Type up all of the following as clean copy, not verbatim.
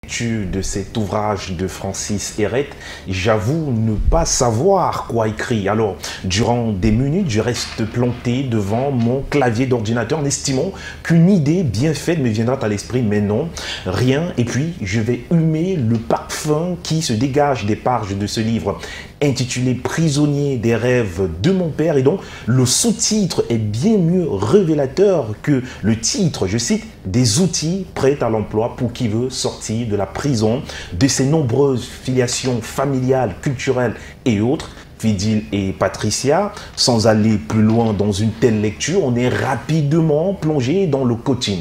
De cet ouvrage de Francis Hérette, j'avoue ne pas savoir quoi écrire. Alors, durant des minutes, je reste planté devant mon clavier d'ordinateur en estimant qu'une idée bien faite me viendra à l'esprit, mais non, rien. Et puis, je vais humer le parfum qui se dégage des pages de ce livre intitulé « Prisonnier des rêves de mon père ». Et donc, le sous-titre est bien mieux révélateur que le titre, je cite, « Des outils prêts à l'emploi pour qui veut sortir de la prison, de ses nombreuses filiations familiales, culturelles et autres ». Fidil et Patricia, sans aller plus loin dans une telle lecture, on est rapidement plongé dans le coaching.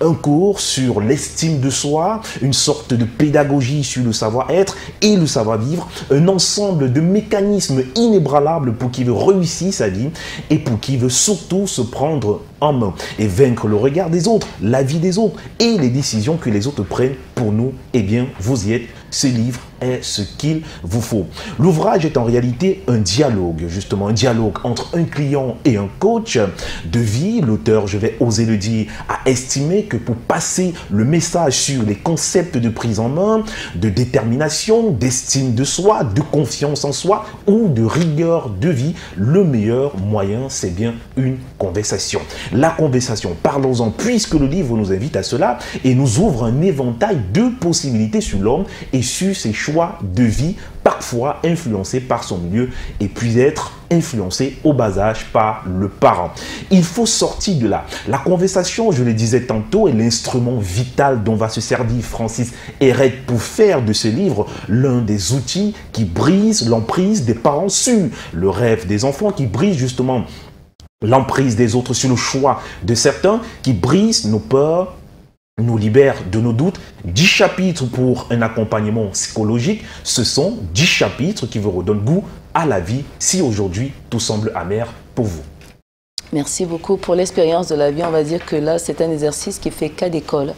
Un cours sur l'estime de soi, une sorte de pédagogie sur le savoir-être et le savoir-vivre, un ensemble de mécanismes inébranlables pour qui veut réussir sa vie et pour qui veut surtout se prendre en main et vaincre le regard des autres, la vie des autres et les décisions que les autres prennent pour nous. Eh bien, vous y êtes. Ce livre est ce qu'il vous faut. L'ouvrage est en réalité un dialogue, justement, un dialogue entre un client et un coach de vie. L'auteur, je vais oser le dire, a estimé que pour passer le message sur les concepts de prise en main, de détermination, d'estime de soi, de confiance en soi ou de rigueur de vie, le meilleur moyen, c'est bien une conversation. La conversation, parlons-en, puisque le livre nous invite à cela et nous ouvre un éventail de possibilités sur l'homme et sur ses choix de vie, parfois influencés par son milieu et puis être influencé au bas âge par le parent. Il faut sortir de là. La conversation, je le disais tantôt, est l'instrument vital dont va se servir Francis Hérette pour faire de ce livre l'un des outils qui brise l'emprise des parents sur le rêve des enfants, qui brise justement l'emprise des autres sur le choix de certains, qui brise nos peurs, nous libère de nos doutes. 10 chapitres pour un accompagnement psychologique, ce sont 10 chapitres qui vous redonnent goût à la vie si aujourd'hui tout semble amer pour vous. Merci beaucoup pour l'expérience de la vie. On va dire que là, c'est un exercice qui fait cas d'école.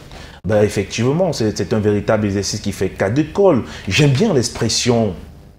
Ben effectivement, c'est un véritable exercice qui fait cas d'école. J'aime bien l'expression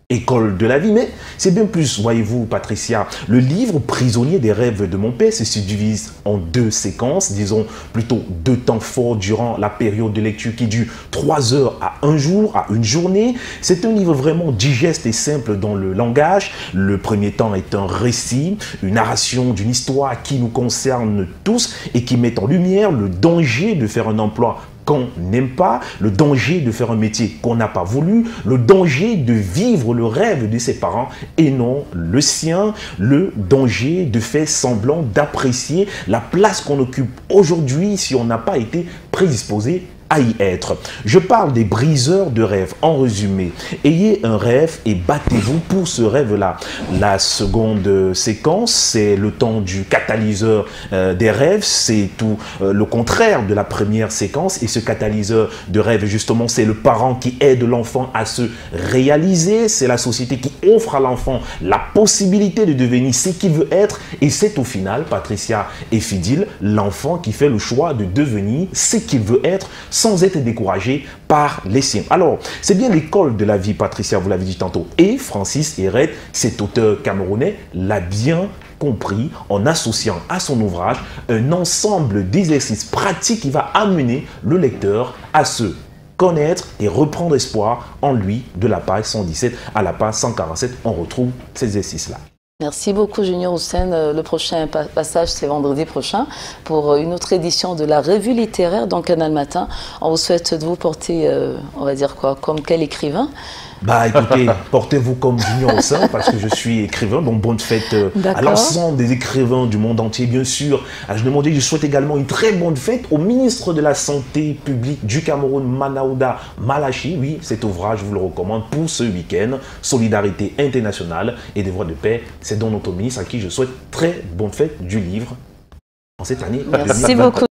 école de la vie, mais c'est bien plus, voyez-vous Patricia. Le livre Prisonnier des rêves de mon père se subdivise en 2 séquences, disons plutôt 2 temps forts durant la période de lecture qui dure 3 heures à 1 jour, à une journée. C'est un livre vraiment digeste et simple dans le langage. Le premier temps est un récit, une narration d'une histoire qui nous concerne tous et qui met en lumière le danger de faire un emploi qu'on n'aime pas, le danger de faire un métier qu'on n'a pas voulu, le danger de vivre le rêve de ses parents et non le sien, le danger de faire semblant d'apprécier la place qu'on occupe aujourd'hui si on n'a pas été prédisposé à y être. Je parle des briseurs de rêves. En résumé, ayez un rêve et battez-vous pour ce rêve-là. La seconde séquence, c'est le temps du catalyseur des rêves. C'est tout le contraire de la première séquence. Et ce catalyseur de rêve, justement, c'est le parent qui aide l'enfant à se réaliser. C'est la société qui offre à l'enfant la possibilité de devenir ce qu'il veut être. Et c'est au final, Patricia et Fidil, l'enfant qui fait le choix de devenir ce qu'il veut être sans être découragé par les siens. Alors, c'est bien l'école de la vie, Patricia, vous l'avez dit tantôt. Et Francis Hérette, cet auteur camerounais, l'a bien compris en associant à son ouvrage un ensemble d'exercices pratiques qui va amener le lecteur à se connaître et reprendre espoir en lui. De la page 117 à la page 147, on retrouve ces exercices-là. Merci beaucoup Junior Hussein. Le prochain passage, c'est vendredi prochain pour une autre édition de la revue littéraire dans Canal Matin. On vous souhaite de vous porter, on va dire quoi, comme quel écrivain? Bah écoutez, portez-vous comme Junior Hussein parce que je suis écrivain, donc bonne fête à l'ensemble des écrivains du monde entier, bien sûr. Je souhaite également une très bonne fête au ministre de la Santé publique du Cameroun, Manaouda Malachi. Oui, cet ouvrage, je vous le recommande pour ce week-end. Solidarité internationale et devoir de paix. C'est donc notre ministre à qui je souhaite très bonne fête du livre en cette année. Merci beaucoup.